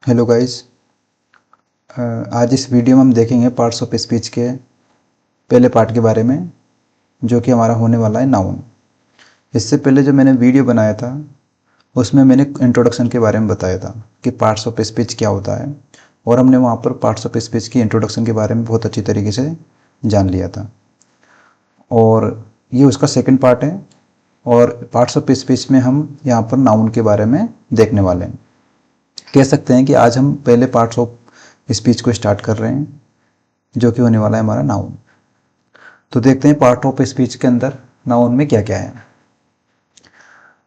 Hello guys. आज इस video में हम देखेंगे पार्ट्स ऑफ स्पीच के पहले पार्ट के बारे में, जो कि हमारा होने वाला है नाउन। इससे पहले जो मैंने वीडियो बनाया था उसमें मैंने इंट्रोडक्शन के बारे में बताया था कि पार्ट्स ऑफ स्पीच क्या होता है, और हमने वहाँ पर पार्ट्स ऑफ स्पीच की इंट्रोडक्शन के बारे में बहुत अच्छी तरीके से जान लिया था। और ये उसका सेकंड पार्ट है, और पार्ट्स ऑफ स्पीच में हम यहाँ पर नाउन के बारे में देखने वाले हैं। कह सकते हैं कि आज हम पहले पार्ट्स ऑफ स्पीच को स्टार्ट कर रहे हैं, जो कि होने वाला है हमारा नाउन। तो देखते हैं पार्ट ऑफ स्पीच के अंदर नाउन में क्या क्या है।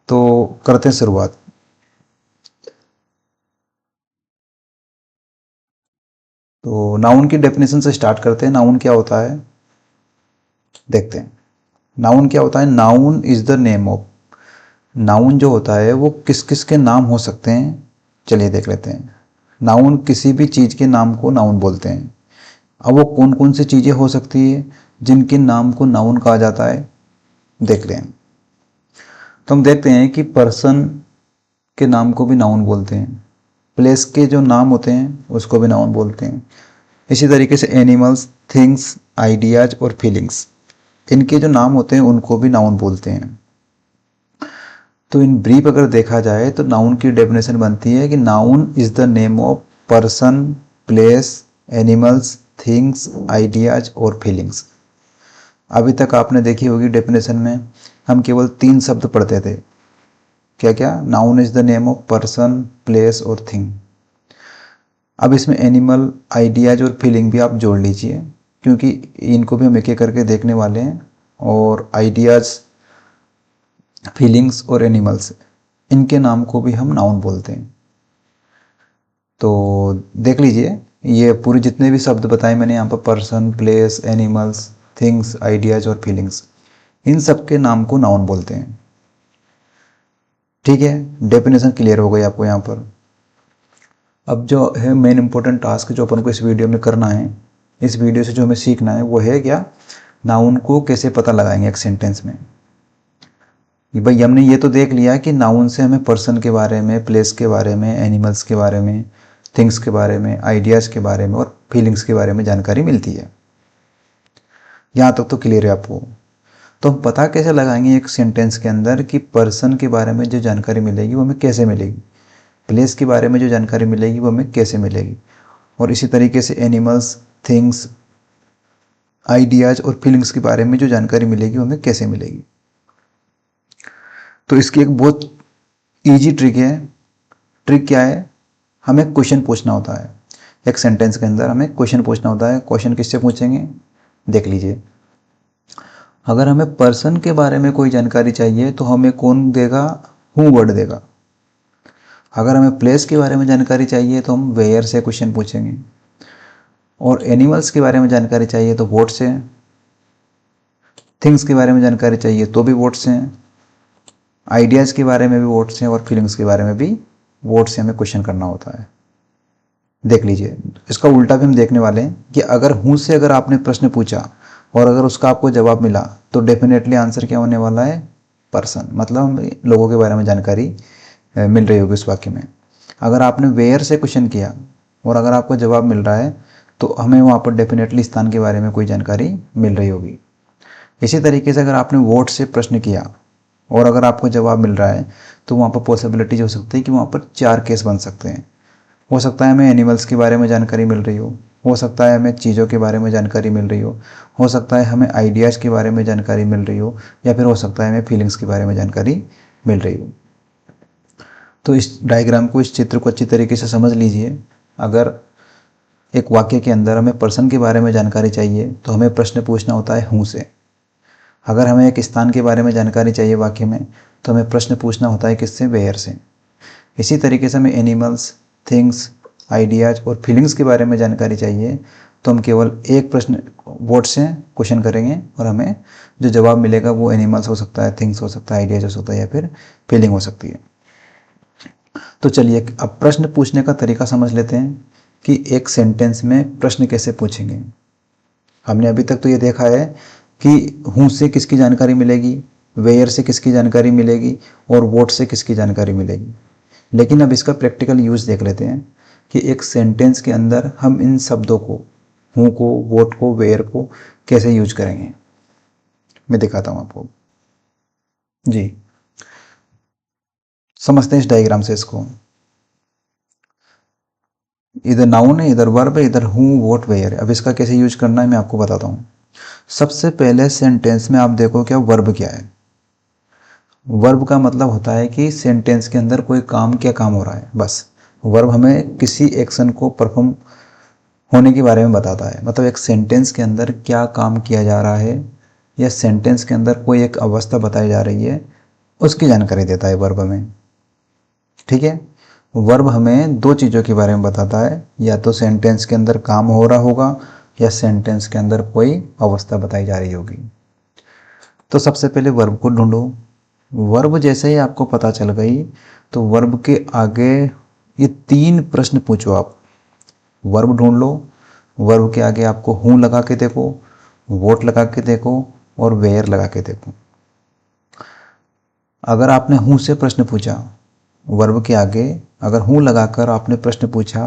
तो करते हैं शुरुआत। तो नाउन की डेफिनेशन से स्टार्ट करते हैं। नाउन क्या होता है देखते हैं। नाउन क्या होता है? Noun is the name of. Noun जो होता है वो किस किस के नाम हो सकते हैं, चलिए देख लेते हैं। नाउन किसी भी चीज़ के नाम को नाउन बोलते हैं। अब वो कौन कौन सी चीज़ें हो सकती है जिनके नाम को नाउन कहा जाता है, देख लें। तो हम देखते हैं कि पर्सन के नाम को भी नाउन बोलते हैं, प्लेस के जो नाम होते हैं उसको भी नाउन बोलते हैं। इसी तरीके से एनिमल्स, थिंग्स, आइडियाज और फीलिंग्स, इनके जो नाम होते हैं उनको भी नाउन बोलते हैं। तो इन ब्रीफ अगर देखा जाए तो नाउन की डेफिनेशन बनती है कि noun is the name of person, place, animals, things, ideas और फीलिंग्स। अभी तक आपने देखी होगी डेफिनेशन में हम केवल 3 शब्द पढ़ते थे। क्या क्या? Noun is the name of person, place और थिंग। अब इसमें एनिमल, आइडियाज और फीलिंग भी आप जोड़ लीजिए, क्योंकि इनको भी हम एक एक करके देखने वाले हैं। और आइडियाज, फीलिंग्स और एनिमल्स, इनके नाम को भी हम नाउन बोलते हैं। तो देख लीजिए, ये पूरे जितने भी शब्द बताए मैंने यहाँ पर, person, place, animals, things, ideas और फीलिंग्स, इन सब के नाम को नाउन बोलते हैं। ठीक है, डेफिनेशन क्लियर हो गई आपको यहाँ पर। अब जो है मेन इंपॉर्टेंट टास्क जो अपन को इस वीडियो में करना है, इस वीडियो से जो हमें सीखना है वो है क्या? नाउन को कैसे पता लगाएंगे एक सेंटेंस में। भाई हमने ये तो देख लिया कि नाउन से हमें पर्सन के बारे में, प्लेस के बारे में, एनिमल्स के बारे में, थिंग्स के बारे में, आइडियाज के बारे में और फीलिंग्स के बारे में जानकारी मिलती है। यहाँ तक तो क्लियर है आपको। तो हम पता कैसे लगाएंगे एक सेंटेंस के अंदर कि पर्सन के बारे में जो जानकारी मिलेगी वो हमें कैसे मिलेगी, प्लेस के बारे में जो जानकारी मिलेगी वो हमें कैसे मिलेगी, और इसी तरीके से एनिमल्स, थिंग्स, आइडियाज और फीलिंग्स के बारे में जो जानकारी मिलेगी वो हमें कैसे मिलेगी। तो इसकी एक बहुत ईजी ट्रिक है। ट्रिक क्या है? हमें क्वेश्चन पूछना होता है। एक सेंटेंस के अंदर हमें क्वेश्चन पूछना होता है। क्वेश्चन किससे पूछेंगे, देख लीजिए। अगर हमें पर्सन के बारे में कोई जानकारी चाहिए तो हमें कौन देगा? हु वर्ड देगा। अगर हमें प्लेस के बारे में जानकारी चाहिए तो हम वेयर से क्वेश्चन पूछेंगे, और एनिमल्स के बारे में जानकारी चाहिए तो व्हाट से, थिंग्स के बारे में जानकारी चाहिए तो भी व्हाट से, आइडियाज़ के बारे में भी व्हाट से, और फीलिंग्स के बारे में भी व्हाट से हमें क्वेश्चन करना होता है। देख लीजिए, इसका उल्टा भी हम देखने वाले हैं कि अगर हूँ से अगर आपने प्रश्न पूछा और अगर उसका आपको जवाब मिला तो डेफिनेटली आंसर क्या होने वाला है? पर्सन, मतलब हमें लोगों के बारे में जानकारी मिल रही होगी उस वाक्य में। अगर आपने वेयर से क्वेश्चन किया और अगर आपको जवाब मिल रहा है तो हमें वहाँ पर डेफिनेटली स्थान के बारे में कोई जानकारी मिल रही होगी। इसी तरीके से अगर आपने व्हाट से प्रश्न किया और अगर आपको जवाब मिल रहा है तो वहाँ पर पॉसिबिलिटीज हो सकती है कि वहाँ पर 4 केस बन सकते हैं। हो सकता है हमें एनिमल्स के बारे में जानकारी मिल रही हो सकता है हमें चीज़ों के बारे में जानकारी मिल रही हो सकता है हमें आइडियाज़ के बारे में जानकारी मिल रही हो, या फिर हो सकता है हमें फीलिंग्स के बारे में जानकारी मिल रही हो। तो इस डायग्राम को, इस चित्र को अच्छी तरीके से समझ लीजिए। अगर एक वाक्य के अंदर हमें पर्सन के बारे में जानकारी चाहिए तो हमें प्रश्न पूछना होता है हूँ से। अगर हमें एक स्थान के बारे में जानकारी चाहिए वाक्य में तो हमें प्रश्न पूछना होता है किससे? वेयर से। इसी तरीके से हमें एनिमल्स, थिंग्स, आइडियाज और फीलिंग्स के बारे में जानकारी चाहिए तो हम केवल एक प्रश्न व्हाट से क्वेश्चन करेंगे और हमें जो जवाब मिलेगा वो एनिमल्स हो सकता है, थिंग्स हो सकता है, आइडियाज हो सकता है, या फिर फीलिंग हो सकती है। तो चलिए अब प्रश्न पूछने का तरीका समझ लेते हैं कि एक सेंटेंस में प्रश्न कैसे पूछेंगे। हमने अभी तक तो ये देखा है कि हूँ से किसकी जानकारी मिलेगी, वेयर से किसकी जानकारी मिलेगी और व्हाट से किसकी जानकारी मिलेगी। लेकिन अब इसका प्रैक्टिकल यूज़ देख लेते हैं कि एक सेंटेंस के अंदर हम इन शब्दों को, हूँ को, वोट को, वेयर को कैसे यूज करेंगे। मैं दिखाता हूँ आपको जी। समझते हैं इस डायग्राम से इसको। इधर नाउन है, इधर वर्ब है, इधर हूँ, वोट, वेयर है। अब इसका कैसे यूज करना है मैं आपको बताता हूँ। सबसे पहले सेंटेंस में आप देखो क्या वर्ब क्या है। वर्ब का मतलब होता है कि सेंटेंस के अंदर कोई काम, क्या काम हो रहा है, बस। वर्ब हमें किसी एक्शन को परफॉर्म होने के बारे में बताता है, मतलब एक सेंटेंस के अंदर क्या काम किया जा रहा है या सेंटेंस के अंदर कोई एक अवस्था बताई जा रही है, उसकी जानकारी देता है वर्ब हमें। ठीक है। वर्ब हमें दो चीज़ों के बारे में बताता है, या तो सेंटेंस के अंदर काम हो रहा होगा या सेंटेंस के अंदर कोई अवस्था बताई जा रही होगी। तो सबसे पहले वर्ब को ढूंढो। वर्ब जैसे ही आपको पता चल गई तो वर्ब के आगे ये 3 प्रश्न पूछो आप। वर्ब ढूंढ लो, वर्ब के आगे आपको हूँ लगा के देखो, वोट लगा के देखो और वेयर लगा के देखो। अगर आपने हूँ से प्रश्न पूछा, वर्ब के आगे अगर हूँ लगाकर आपने प्रश्न पूछा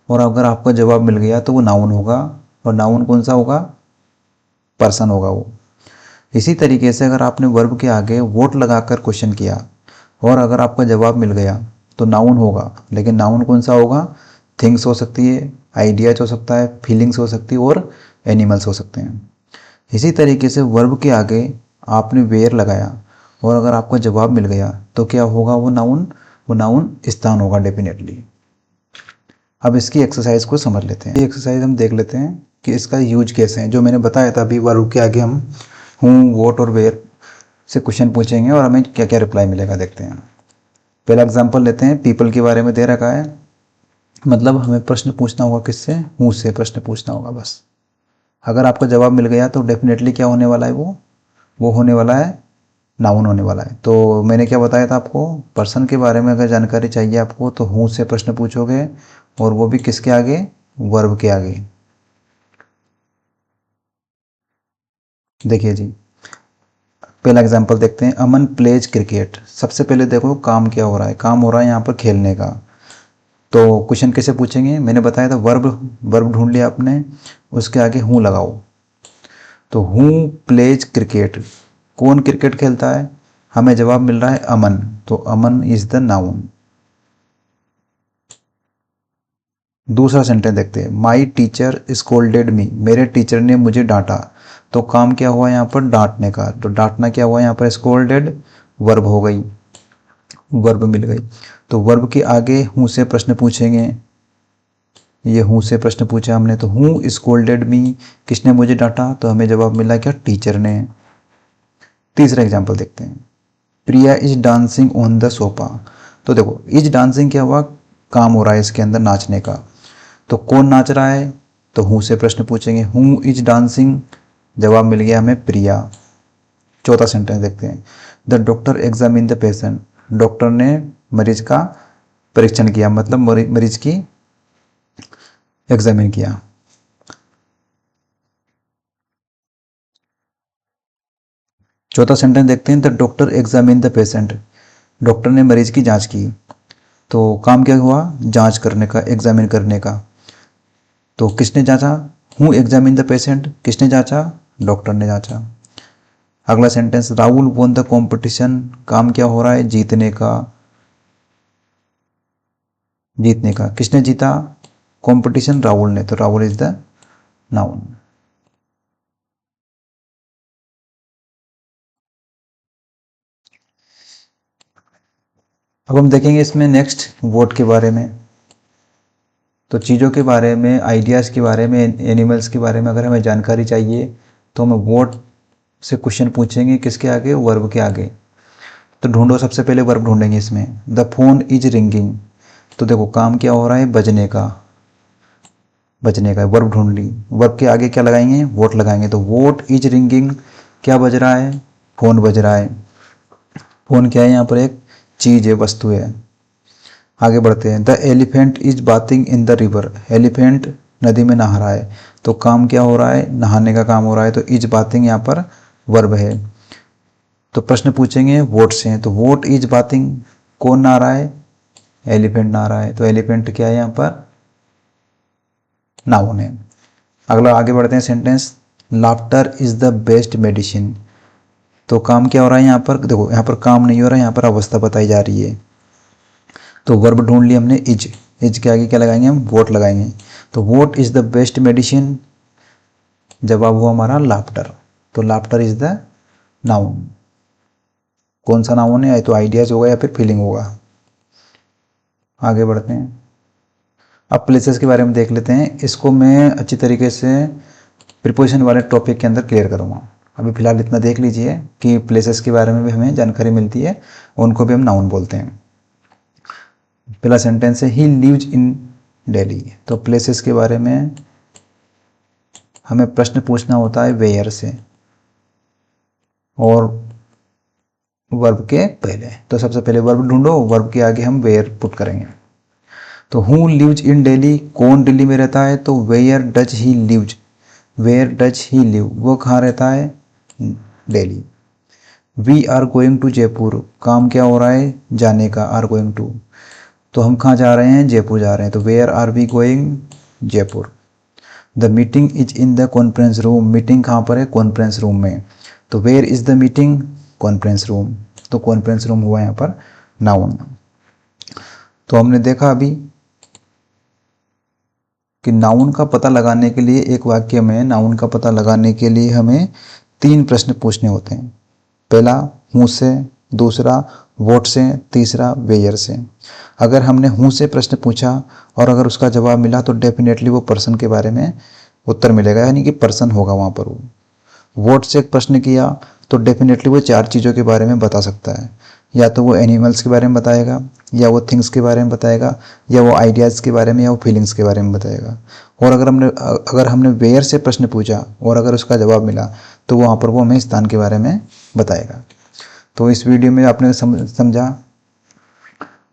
और अगर आपका जवाब मिल गया तो वो नाउन होगा। और नाउन कौन सा होगा? पर्सन होगा वो। इसी तरीके से अगर आपने वर्ब के आगे वोट लगाकर क्वेश्चन किया और अगर आपका जवाब मिल गया तो नाउन होगा, लेकिन नाउन कौन सा होगा? थिंग्स हो सकती है, आइडियाज हो सकता है, फीलिंग्स हो सकती है और एनिमल्स हो सकते हैं। इसी तरीके से वर्ब के आगे आपने वेयर लगाया और अगर आपका जवाब मिल गया तो क्या होगा? वो नाउन स्थान होगा डेफिनेटली। अब इसकी एक्सरसाइज को समझ लेते हैं। ये एक्सरसाइज हम देख लेते हैं कि इसका यूज कैसे है। जो मैंने बताया था अभी, वर्ब के आगे हम हूँ, वोट और वेयर से क्वेश्चन पूछेंगे और हमें क्या क्या रिप्लाई मिलेगा, देखते हैं। पहला एग्जांपल लेते हैं। पीपल के बारे में दे रखा है, मतलब हमें प्रश्न पूछना होगा किससे? हूँ से प्रश्न पूछना होगा बस। अगर आपका जवाब मिल गया तो डेफिनेटली क्या होने वाला है? वो होने वाला है, नाउन होने वाला है। तो मैंने क्या बताया था आपको? पर्सन के बारे में अगर जानकारी चाहिए आपको तो हूँ से प्रश्न पूछोगे और वो भी किसके आगे? वर्ब के आगे। देखिए जी, पहला एग्जांपल देखते हैं। अमन प्लेज क्रिकेट। सबसे पहले देखो काम क्या हो रहा है? काम हो रहा है यहाँ पर खेलने का। तो क्वेश्चन कैसे पूछेंगे? मैंने बताया था वर्ब वर्ब ढूंढ लिया आपने, उसके आगे हूँ लगाओ। तो हूँ प्लेज क्रिकेट, कौन क्रिकेट खेलता है? हमें जवाब मिल रहा है अमन, तो अमन इज द नाउन। दूसरा सेंटेंस देखते हैं। माई टीचर स्कोल्डेड मी, मेरे टीचर ने मुझे डांटा। तो काम क्या हुआ यहाँ पर? डांटने का। तो डांटना क्या हुआ यहाँ पर? स्कोल्डेड, वर्ब हो गई, वर्ब मिल गई। तो वर्ब के आगे हूँ से प्रश्न पूछेंगे। ये हूँ से प्रश्न पूछा हमने, तो हूँ स्कोल्डेड मी, किसने मुझे डांटा? तो हमें जवाब मिला क्या? टीचर ने। तीसरा एग्जाम्पल देखते हैं। Priya is dancing on the sofa. तो देखो इज डांसिंग क्या हुआ? काम हो रहा है इसके अंदर नाचने का। तो कौन नाच रहा है? तो हूँ से प्रश्न पूछेंगे, हूँ इज डांसिंग, जवाब मिल गया हमें प्रिया। चौथा सेंटेंस देखते हैं। The doctor examine the patient, doctor ने मरीज का परीक्षण किया, मतलब मरीज की एग्जामिन किया। चौथा सेंटेंस देखते हैं। The doctor examine the patient, doctor ने मरीज की जांच की। तो काम क्या हुआ? जांच करने का, एग्जामिन करने का। तो किसने जांचा? हूँ एग्जामिन द पेशेंट, किसने जांचा? डॉक्टर ने जांचा। अगला sentence. Rahul won the competition, काम क्या हो रहा है? जीतने का, जीतने का। किसने जीता? कॉम्पिटिशन, राहुल ने, तो राहुल इज द नाउन। अब हम देखेंगे इसमें नेक्स्ट वोट के बारे में। तो चीज़ों के बारे में, आइडियाज़ के बारे में, एनिमल्स के बारे में अगर हमें जानकारी चाहिए तो हम वोट से क्वेश्चन पूछेंगे किसके आगे? वर्ब के आगे। तो ढूंढो, सबसे पहले वर्ब ढूंढेंगे इसमें। द फोन इज रिंगिंग, तो देखो काम क्या हो रहा है? बजने का, बजने का। वर्ब ढूंढ ली, वर्ब के आगे क्या लगाएंगे? वोट लगाएंगे। तो वोट इज रिंगिंग, क्या बज रहा है? फोन बज रहा है। फोन क्या है? यहाँ पर एक चीज़ है, वस्तु है। आगे बढ़ते हैं। The elephant is bathing in the river, elephant नदी में नहा रहा है। तो काम क्या हो रहा है? नहाने का काम हो रहा है। तो इज बाथिंग यहाँ पर वर्ब है। तो प्रश्न पूछेंगे वोट से, तो वोट इज बाथिंग, कौन नहा रहा है? एलिफेंट नहा रहा है। तो एलिफेंट क्या है यहाँ पर? नाउन है। अगला आगे बढ़ते हैं sentence, laughter is the best medicine. तो काम क्या हो रहा है यहाँ पर, देखो यहाँ पर काम नहीं हो रहा है, यहाँ पर अवस्था बताई जा रही है। तो वर्ब ढूंढ लिया हमने, इज के आगे क्या लगाएंगे हम, वोट लगाएंगे। तो vote is the best medicine, जवाब हुआ हमारा लाफ्टर। तो लाफ्टर इज द नाउन। कौन सा नाउन है, या तो आइडियाज होगा या फिर फीलिंग होगा। आगे बढ़ते हैं, अब प्लेसेस के बारे में देख लेते हैं। इसको मैं अच्छी तरीके से प्रीपोजिशन वाले टॉपिक के अंदर क्लियर करूँगा। अभी फिलहाल इतना देख लीजिए कि प्लेसेस के बारे में भी हमें जानकारी मिलती है, उनको भी हम नाउन बोलते हैं। पहला सेंटेंस है, ही लिव्स इन दिल्ली। तो प्लेसेस के बारे में हमें प्रश्न पूछना होता है वेयर से और वर्ब के पहले। तो सबसे पहले वर्ब ढूंढो, वर्ब के आगे हम वेयर पुट करेंगे। तो हु लिव्स इन दिल्ली, कौन दिल्ली में रहता है, तो where does he lives, where does he live, वो कहाँ रहता है, Delhi. We are going to Jaipur, काम क्या हो रहा है, जाने का, आर गोइंग टू। तो हम कहाँ जा रहे हैं, जयपुर जा रहे हैं। तो where are we going, Jaipur. The meeting is in the conference room, meeting कहाँ पर है, कॉन्फ्रेंस रूम में। तो where is the meeting, conference room. तो कॉन्फ्रेंस रूम हुआ यहाँ पर नाउन। तो हमने देखा अभी कि नाउन का पता लगाने के लिए, एक वाक्य में नाउन का पता लगाने के लिए हमें 3 प्रश्न पूछने होते हैं। पहला हूँ से, दूसरा वोट से, तीसरा वेयर से। अगर हमने हूँ से प्रश्न पूछा और अगर उसका जवाब मिला तो डेफिनेटली वो पर्सन के बारे में उत्तर मिलेगा, यानी कि पर्सन होगा वहाँ पर। वो वोट से एक प्रश्न किया तो डेफिनेटली वो 4 चीज़ों के बारे में बता सकता है, या तो वो एनिमल्स के बारे में बताएगा, या वो थिंग्स के बारे में बताएगा, या वो आइडियाज़ के बारे में, या वो फीलिंग्स के बारे में बताएगा। और अगर हमने वेयर से प्रश्न पूछा और अगर उसका जवाब मिला तो वहाँ पर वो हमें स्थान के बारे में बताएगा। तो इस वीडियो में आपने समझा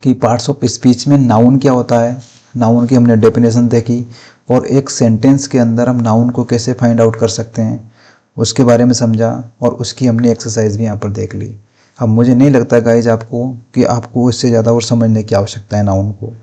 कि पार्ट्स ऑफ स्पीच में नाउन क्या होता है, नाउन की हमने डेफिनेशन देखी, और एक सेंटेंस के अंदर हम नाउन को कैसे फाइंड आउट कर सकते हैं उसके बारे में समझा, और उसकी हमने एक्सरसाइज भी यहाँ पर देख ली। अब मुझे नहीं लगता गाइज आपको कि आपको इससे ज़्यादा और समझने की आवश्यकता है नाउन को।